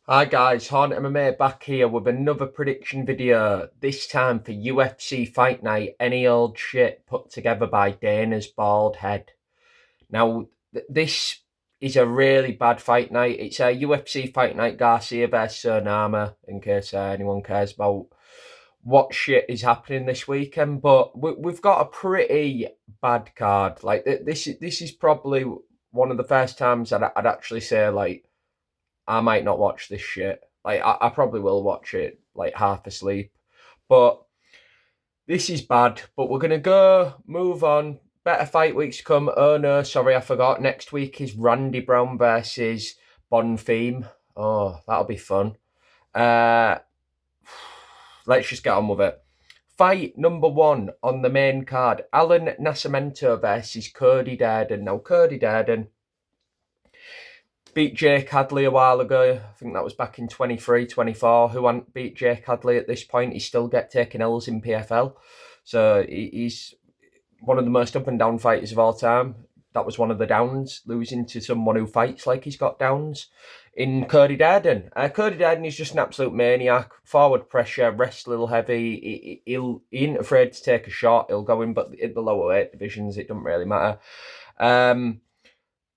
Hi guys, Horn MMA back here with another prediction video, this time for UFC Fight Night, any old shit put together by Dana's bald head. Now, this is a really bad fight night. It's a UFC Fight Night Garcia versus Onama, in case anyone cares about what shit is happening this weekend, but we've got a pretty bad card. Like, this is probably one of the first times I'd actually say, like, I might not watch this shit. Like, I probably will watch it, like, half asleep. But this is bad. But we're going to move on. Better fight weeks to come. Oh, no, sorry, I forgot. Next week is Randy Brown versus Bonfim. Oh, that'll be fun. Uh, let's just get on with it. Fight number one on the main card. Alan Nascimento versus Cody Durden. Now, Cody Durden beat Jake Hadley a while ago. I think that was back in 23, 24. Who hadn't beat Jake Hadley at this point? He still get taking L's in PFL. So he's one of the most up and down fighters of all time. That was one of the downs, losing to someone who fights like he's got downs. In Cody Durden. Cody Durden is just an absolute maniac. Forward pressure, rests a little heavy. He ain't afraid to take a shot. He'll go in, but in the lower weight divisions, it doesn't really matter.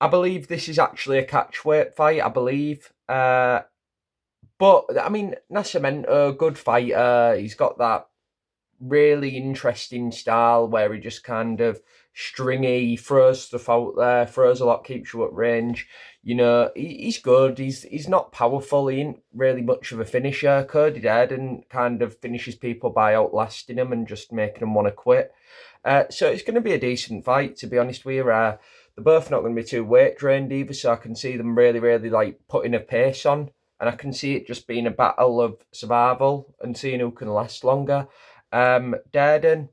I believe this is actually a catchweight fight, I believe. But, I mean, Nascimento, good fighter. He's got that really interesting style where he just kind of stringy, throws stuff out there, throws a lot, keeps you at range. You know, he's good. He's not powerful. He ain't really much of a finisher. Cody Durden kind of finishes people by outlasting him and just making them want to quit. So it's going to be a decent fight, to be honest with you. They're both not going to be too weight drained either, so I can see them really, like putting a pace on, and I can see it just being a battle of survival and seeing who can last longer. Durden,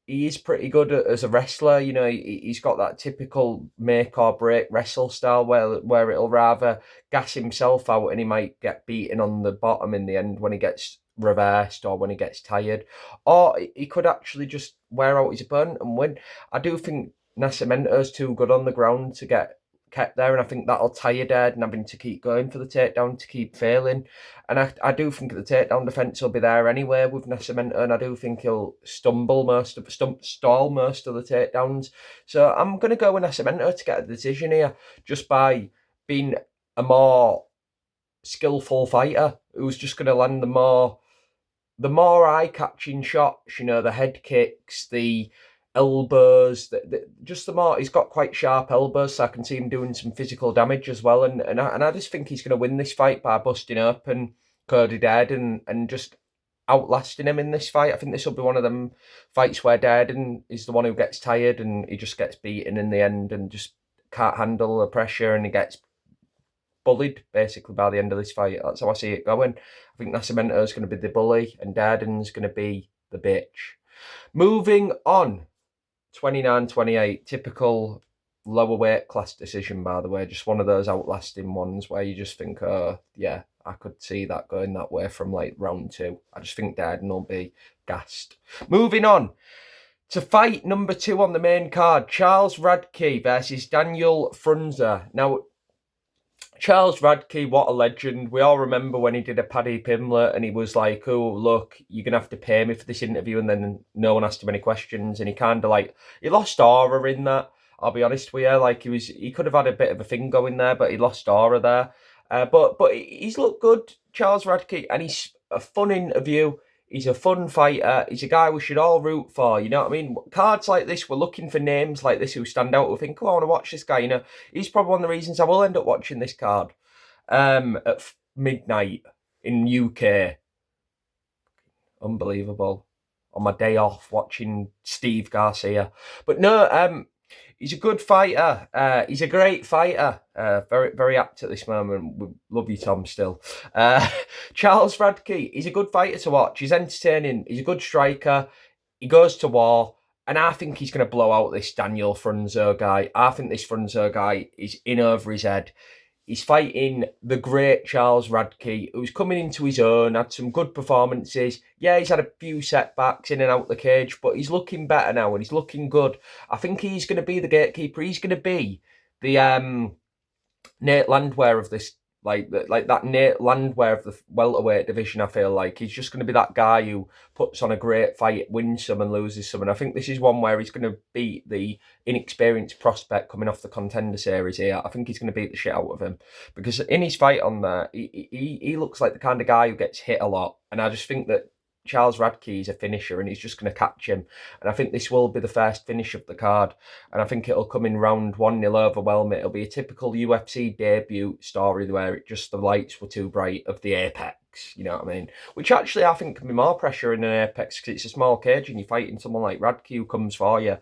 he is pretty good as a wrestler. You know, he's got that typical make or break wrestle style where it'll rather gas himself out and he might get beaten on the bottom in the end when he gets reversed or when he gets tired, or he could actually just wear out his opponent and win. I do think Nascimento's too good on the ground to get kept there, and I think that'll tire Durden having to keep going for the takedown to keep failing. And I do think the takedown defence will be there anyway with Nascimento, and I do think he'll stall most of the takedowns. So I'm going to go with Nascimento to get a decision here, just by being a more skillful fighter who's just going to land the more eye-catching shots, you know, the head kicks, the elbows, just the more. He's got quite sharp elbows, so I can see him doing some physical damage as well. And I just think he's going to win this fight by busting open Cody Durden and just outlasting him in this fight. I think this will be one of them fights where Durden is the one who gets tired and he just gets beaten in the end and just can't handle the pressure and he gets bullied basically by the end of this fight. That's how I see it going. I think Nascimento's going to be the bully and Durden's going to be the bitch. Moving on, 29-28, typical lower weight class decision, by the way. Just one of those outlasting ones where you just think, oh, yeah, I could see that going that way from like round two. I just think Durden will be gassed. Moving on to fight number two on the main card, Charles Radke versus Daniel Frunze. Now, Charles Radke, what a legend. We all remember when he did a Paddy Pimblett and he was like, oh, look, you're going to have to pay me for this interview. And then no one asked him any questions. And he kind of like, he lost aura in that. I'll be honest with you. Like he could have had a bit of a thing going there, but he lost aura there. But he's looked good, Charles Radke, and he's a fun interview. He's a fun fighter. He's a guy we should all root for. You know what I mean? Cards like this, we're looking for names like this who stand out. We think, oh, I want to watch this guy. You know, he's probably one of the reasons I will end up watching this card at midnight in UK. Unbelievable. On my day off watching Steve Garcia. But no, he's a good fighter. He's a great fighter. Very, very apt at this moment. We love you, Tom, still. Charles Radke, he's a good fighter to watch. He's entertaining. He's a good striker. He goes to war. And I think he's going to blow out this Daniel Frunze guy. I think this Frunze guy is in over his head. He's fighting the great Charles Radke, who's coming into his own, had some good performances. Yeah, he's had a few setbacks in and out the cage, but he's looking better now and he's looking good. I think he's going to be the gatekeeper. He's going to be the Nate Landwehr of this like that landwear of the welterweight division. I feel like he's just going to be that guy who puts on a great fight, wins some and loses some. And I think this is one where he's going to beat the inexperienced prospect coming off the Contender Series here. I think he's going to beat the shit out of him because in his fight on there, he looks like the kind of guy who gets hit a lot. And I just think that Charles Radke is a finisher and he's just going to catch him. And I think this will be the first finish of the card. And I think it'll come in round 1-0 overwhelm it. It'll be a typical UFC debut story where it just the lights were too bright of the Apex. You know what I mean? Which actually I think can be more pressure in an Apex because it's a small cage and you're fighting someone like Radke who comes for you.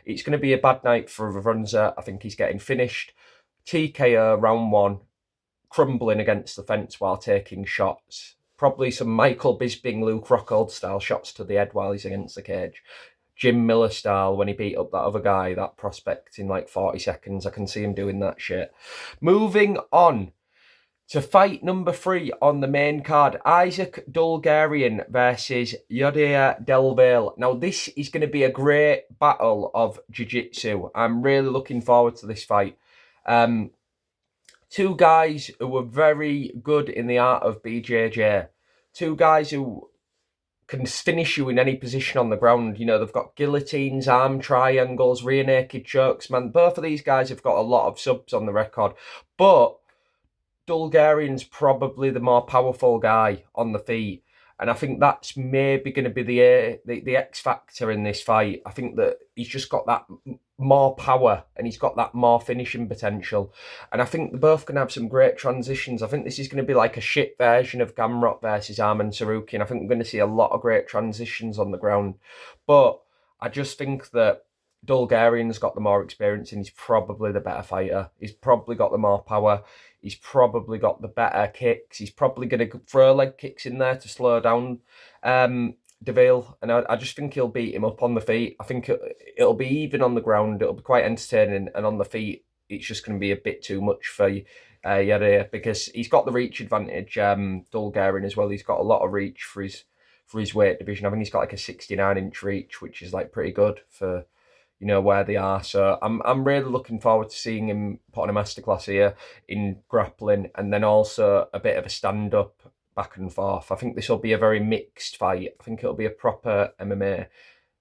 It's going to be a bad night for Runza. I think he's getting finished. TKO round 1, crumbling against the fence while taking shots. Probably some Michael Bisping, Luke Rockhold style shots to the head while he's against the cage. Jim Miller style when he beat up that other guy, that prospect, in like 40 seconds. I can see him doing that shit. Moving on to fight number 3 on the main card. Isaac Dulgarian versus Yadir Delvale. Now, this is going to be a great battle of jiu-jitsu. I'm really looking forward to this fight. Two guys who were very good in the art of BJJ. Two guys who can finish you in any position on the ground. You know, they've got guillotines, arm triangles, rear naked chokes. Man, both of these guys have got a lot of subs on the record. But Dulgarian's probably the more powerful guy on the feet. And I think that's maybe going to be the X factor in this fight. I think that he's just got that more power and he's got that more finishing potential. And I think they're both going to have some great transitions. I think this is going to be like a shit version of Gamrot versus Arman Sarukian. I think we're going to see a lot of great transitions on the ground. But I just think that Dulgarian's got the more experience and he's probably the better fighter. He's probably got the more power. He's probably got the better kicks. He's probably going to throw leg kicks in there to slow down Deville. And I just think he'll beat him up on the feet. I think it'll be even on the ground. It'll be quite entertaining. And on the feet, it's just going to be a bit too much for Yadir because he's got the reach advantage, Dulgarian as well. He's got a lot of reach for his weight division. I think he's got like a 69-inch reach, which is like pretty good for, you know, where they are. So I'm really looking forward to seeing him put on a masterclass here in grappling and then also a bit of a stand-up back and forth. I think this will be a very mixed fight. I think it'll be a proper MMA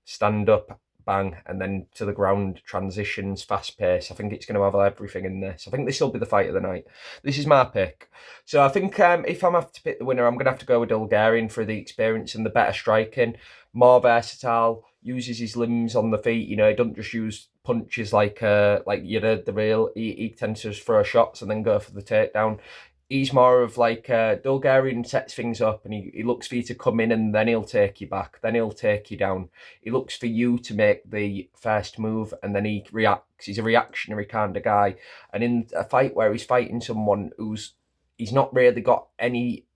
stand-up, bang, and then to the ground, transitions, fast pace. I think it's going to have everything in this. I think this will be the fight of the night. This is my pick. So I think if I'm have to pick the winner, I'm going to have to go with Dulgarian for the experience and the better striking, more versatile, uses his limbs on the feet. You know, he doesn't just use punches like you did the real. He tends to just throw shots and then go for the takedown. He's more of like Dulgarian sets things up and he looks for you to come in and then he'll take you back, then he'll take you down. He looks for you to make the first move and then he reacts. He's a reactionary kind of guy. And in a fight where he's fighting someone he's not really got anything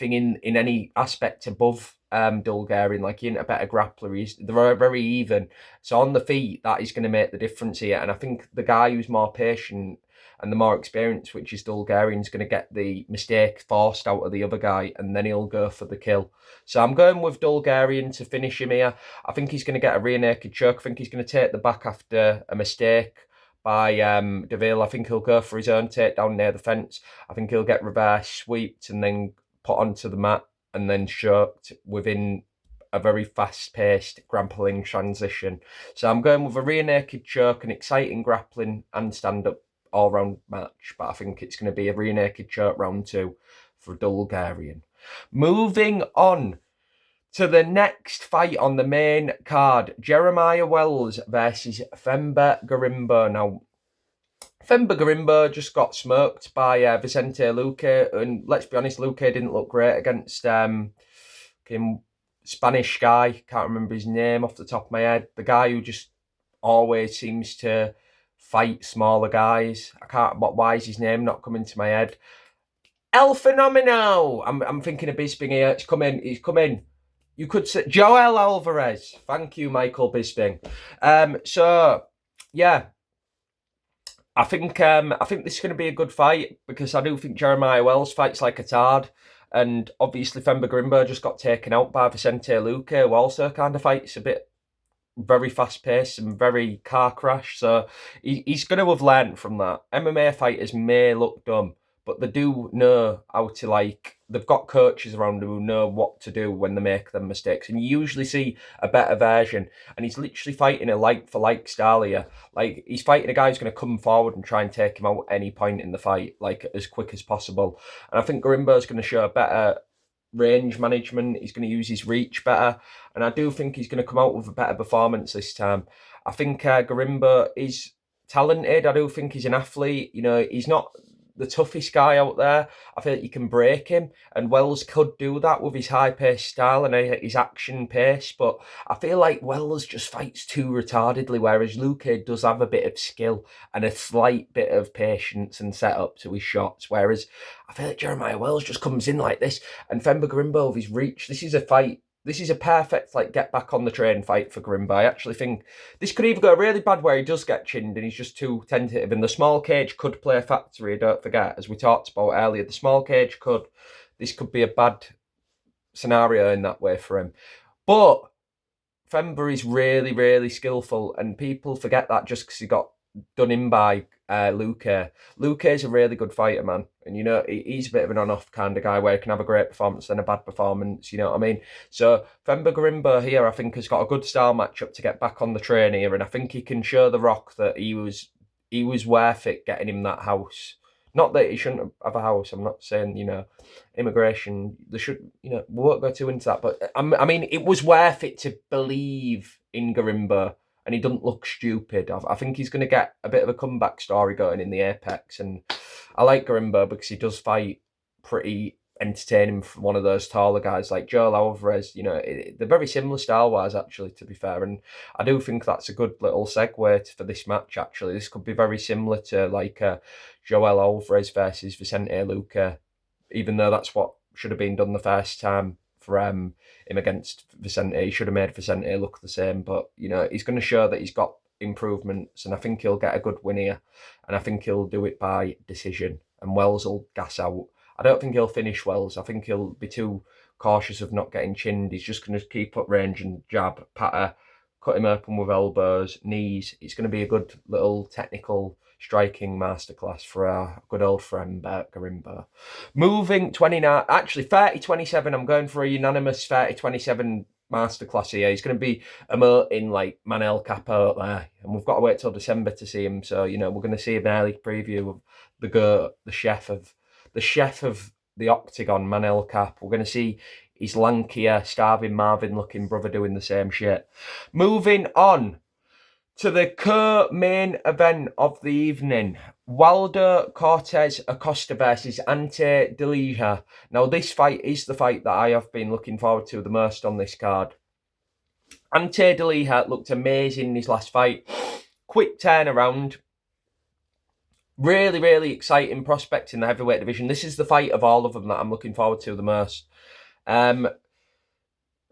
in any aspect above Dulgarian, like he ain't a better grappler. They're very even. So on the feet, that is going to make the difference here. And I think the guy who's more patient and the more experience, which is Dulgarian, is going to get the mistake forced out of the other guy, and then he'll go for the kill. So I'm going with Dulgarian to finish him here. I think he's going to get a rear naked choke. I think he's going to take the back after a mistake by Deville. I think he'll go for his own takedown near the fence. I think he'll get reverse sweeped and then put onto the mat and then choked within a very fast-paced grappling transition. So I'm going with a rear naked choke, an exciting grappling and stand-up all-round match, but I think it's going to be a rear naked choke round 2 for Dulgarian. Moving on to the next fight on the main card, Jeremiah Wells versus Themba Gorimbo. Now, Themba Gorimbo just got smoked by Vicente Luque, and let's be honest, Luque didn't look great against Spanish guy, can't remember his name off the top of my head, the guy who just always seems to fight smaller guys. Why is his name not coming to my head? El Fenomeno. I'm thinking of Bisping here. He's coming. You could say Joel Alvarez. Thank you, Michael Bisping. So yeah, I think this is going to be a good fight because I do think Jeremiah Wells fights like a tard, and obviously Themba Gorimbo just got taken out by Vicente Luque, who also kind of fights a bit very fast paced and very car crash. So he's going to have learned from that. MMA fighters may look dumb, but they do know how to, like, they've got coaches around them who know what to do when they make them mistakes. And you usually see a better version. And he's literally fighting a like-for-like style here. Like, he's fighting a guy who's going to come forward and try and take him out at any point in the fight, like, as quick as possible. And I think Garimbo's going to show a better range management. He's going to use his reach better. And I do think he's going to come out with a better performance this time. I think Garimbo is talented. I do think he's an athlete. You know, he's not the toughest guy out there. I feel like you can break him, and Wells could do that with his high-paced style and his action pace, but I feel like Wells just fights too retardedly, whereas Luque does have a bit of skill and a slight bit of patience and setup to his shots, whereas I feel like Jeremiah Wells just comes in like this, and Femba Garimbo with his reach, this is a fight. This is a perfect, like, get back on the train fight for Garimbo. I actually think this could either go really bad where he does get chinned and he's just too tentative, and the small cage could play a factor, don't forget, as we talked about earlier. The small cage this could be a bad scenario in that way for him. But Femba is really, really skillful, and people forget that just because he got done in by Luque. Luque is a really good fighter, man. And, you know, he's a bit of an on-off kind of guy where he can have a great performance then a bad performance, you know what I mean? So Femba Garimbo here, I think, has got a good style matchup to get back on the train here, and I think he can show The Rock that he was worth it getting him that house. Not that he shouldn't have a house. I'm not saying, you know, immigration, they should, you know, we won't go too into that. But, I mean, it was worth it to believe in Garimbo, and he doesn't look stupid. I think he's going to get a bit of a comeback story going in the Apex. And I like Garimbo because he does fight pretty entertaining for one of those taller guys like Joel Alvarez. You know, they're very similar style-wise, actually, to be fair. And I do think that's a good little segue for this match, actually. This could be very similar to, like, Joel Alvarez versus Vicente Luque, even though that's what should have been done the first time for him against Vicente. He should have made Vicente look the same, but, you know, he's going to show that he's got improvements, and I think he'll get a good win here, and I think he'll do it by decision, and Wells will gas out. I don't think he'll finish Wells. I think he'll be too cautious of not getting chinned. He's just going to keep up range and jab, patter, cut him open with elbows, knees. It's going to be a good little technical striking masterclass for our good old friend Garimbo. Moving 29, actually 30-27, I'm going for a unanimous 30-27 masterclass here. He's going to be emoting like Manel Capo up there, and we've got to wait till December to see him. So, you know, we're going to see an early preview of the chef of the Octagon, Manel Cap. We're going to see his lankier, starving Marvin-looking brother doing the same shit. Moving on to the co-main event of the evening, Waldo Cortez Acosta versus Ante Delija. Now, this fight is the fight that I have been looking forward to the most on this card. Ante Delija looked amazing in his last fight. Quick turnaround. Really, really exciting prospect in the heavyweight division. This is the fight of all of them that I'm looking forward to the most.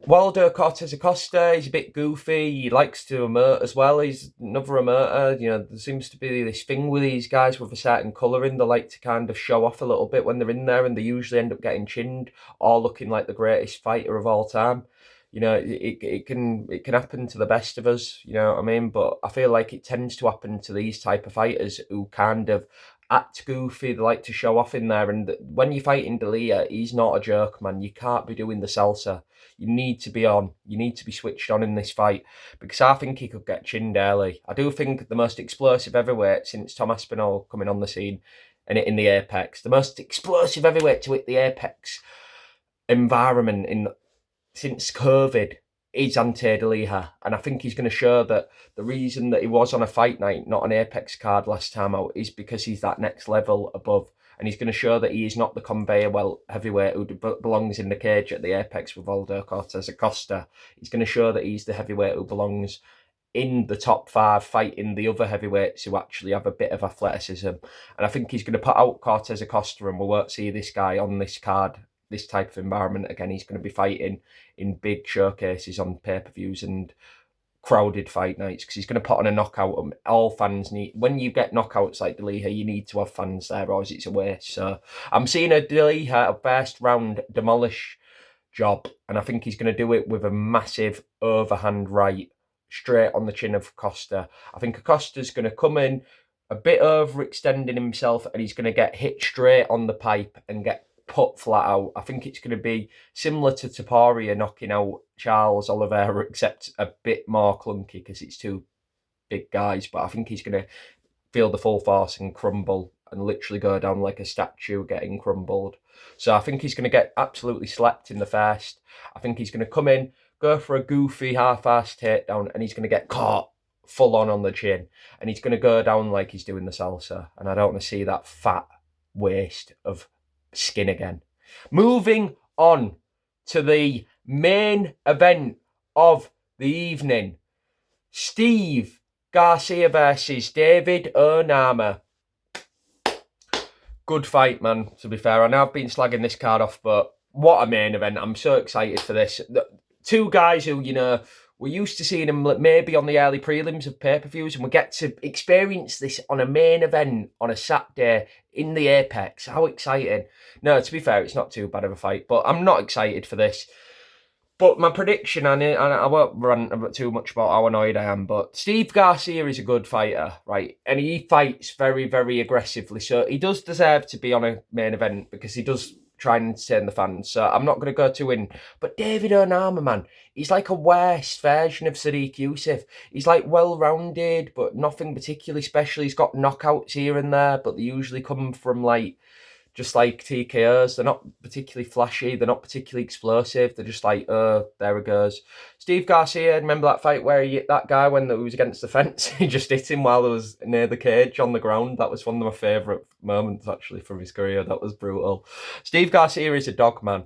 Waldo Cortez Acosta, he's a bit goofy. He likes to emote as well. He's another emoter. You know, there seems to be this thing with these guys with a certain colouring. They like to kind of show off a little bit when they're in there, and they usually end up getting chinned or looking like the greatest fighter of all time. You know, it can happen to the best of us, you know what I mean? But I feel like it tends to happen to these type of fighters who kind of act goofy. They like to show off in there. And when you're fighting Delia, he's not a joke, man. You can't be doing the salsa. You need to be on. You need to be switched on in this fight, because I think he could get chinned early. I do think the most explosive heavyweight since Tom Aspinall coming on the scene and in the Apex, the most explosive heavyweight to hit the Apex environment since COVID is Ante Delija, and I think he's going to show that the reason that he was on a fight night, not an Apex card last time out, is because he's that next level above, and he's going to show that he is not the conveyor belt heavyweight who belongs in the cage at the Apex with Waldo Cortez Acosta. He's going to show that he's the heavyweight who belongs in the top 5, fighting the other heavyweights who actually have a bit of athleticism, and I think he's going to put out Cortez Acosta, and we won't see this guy on this card, this type of environment again. He's going to be fighting in big showcases on pay-per-views and crowded fight nights, because he's going to put on a knockout. All fans need, when you get knockouts like Delija, you need to have fans there, or it's a waste. So I'm seeing a Delija, a first round demolish job, and I think he's going to do it with a massive overhand right straight on the chin of Costa. I think Acosta's going to come in, a bit overextending himself, and he's going to get hit straight on the pipe and get put flat out. I think it's going to be similar to Taporia knocking out Charles Oliveira, except a bit more clunky because it's two big guys. But I think he's going to feel the full force and crumble and literally go down like a statue getting crumbled. So I think he's going to get absolutely slept in the first. I think he's going to come in, go for a goofy half-assed takedown, and he's going to get caught full on the chin. And he's going to go down like he's doing the salsa. And I don't want to see that fat waste of skin again. Moving on to the main event of the evening. Steve Garcia versus David Onama. Good fight, man, to be fair. I know I've been slagging this card off, but what a main event. I'm so excited for this. Two guys who, you know, we're used to seeing them maybe on the early prelims of pay-per-views, and we get to experience this on a main event on a Saturday in the Apex. How exciting. No, to be fair, it's not too bad of a fight, but I'm not excited for this. But my prediction, and I won't rant too much about how annoyed I am, but Steve Garcia is a good fighter, right? And he fights very, very aggressively. So he does deserve to be on a main event because he does try and entertain the fans. So I'm not going to go too in. But David Onama, man, he's like a worse version of Sadiq Youssef. He's like well-rounded, but nothing particularly special. He's got knockouts here and there, but they usually come from like just like TKOs. They're not particularly flashy. They're not particularly explosive. They're just like, oh, there it goes. Steve Garcia, remember that fight where he hit that guy when he was against the fence? He just hit him while he was near the cage on the ground. That was one of my favourite moments, actually, from his career. That was brutal. Steve Garcia is a dog, man.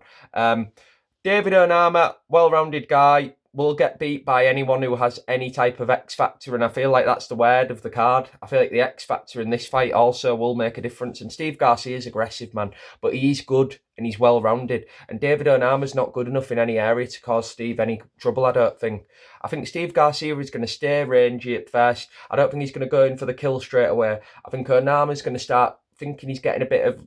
David Onama, well-rounded guy, will get beat by anyone who has any type of X factor, and I feel like that's the word of the card. I feel like the X factor in this fight also will make a difference. And Steve Garcia is aggressive, man, but he's good and he's well-rounded. And David Onama's not good enough in any area to cause Steve any trouble, I don't think. I think Steve Garcia is going to stay rangy at first. I don't think he's going to go in for the kill straight away. I think Onama's going to start thinking he's getting a bit of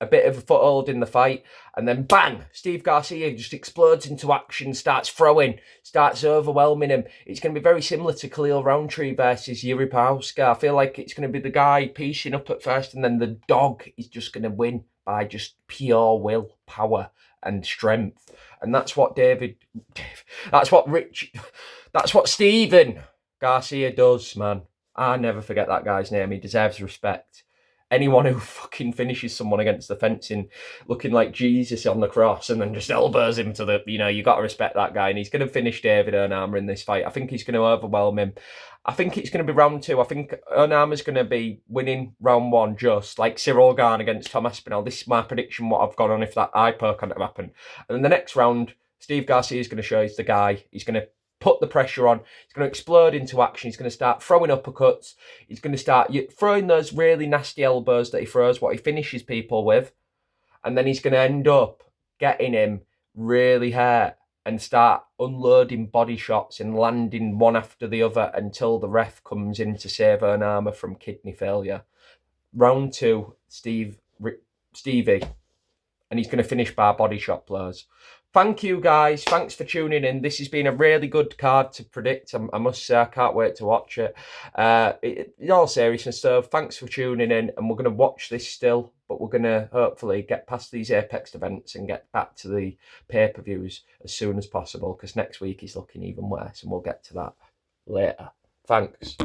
a foothold in the fight, and then bang, Steve Garcia just explodes into action, starts throwing, starts overwhelming him. It's going to be very similar to Khalil Roundtree versus Yuri Pauska. I feel like it's going to be the guy piecing up at first, and then the dog is just going to win by just pure will, power, and strength. And that's what that's what Steven Garcia does, man. I never forget that guy's name. He deserves respect. Anyone who fucking finishes someone against the fencing looking like Jesus on the cross and then just elbows him to the, you got to respect that guy. And he's going to finish David Onama in this fight. I think he's going to overwhelm him. I think it's going to be round 2. I think Onama's going to be winning round 1 just like Cyril Gane against Tom Aspinall. This is my prediction, what I've got on if that eye poke hadn't happened. And then the next round, Steve Garcia is going to show he's the guy. He's going to put the pressure on. He's going to explode into action. He's going to start throwing uppercuts. He's going to start throwing those really nasty elbows that he throws, what he finishes people with. And then he's going to end up getting him really hurt and start unloading body shots and landing one after the other until the ref comes in to save Onama from kidney failure. Round 2, Stevie. And he's going to finish by body shot blows. Thank you, guys. Thanks for tuning in. This has been a really good card to predict. I must say, I can't wait to watch it. In all seriousness, so thanks for tuning in. And we're going to watch this still, but we're going to hopefully get past these Apex events and get back to the pay-per-views as soon as possible, because next week is looking even worse, and we'll get to that later. Thanks.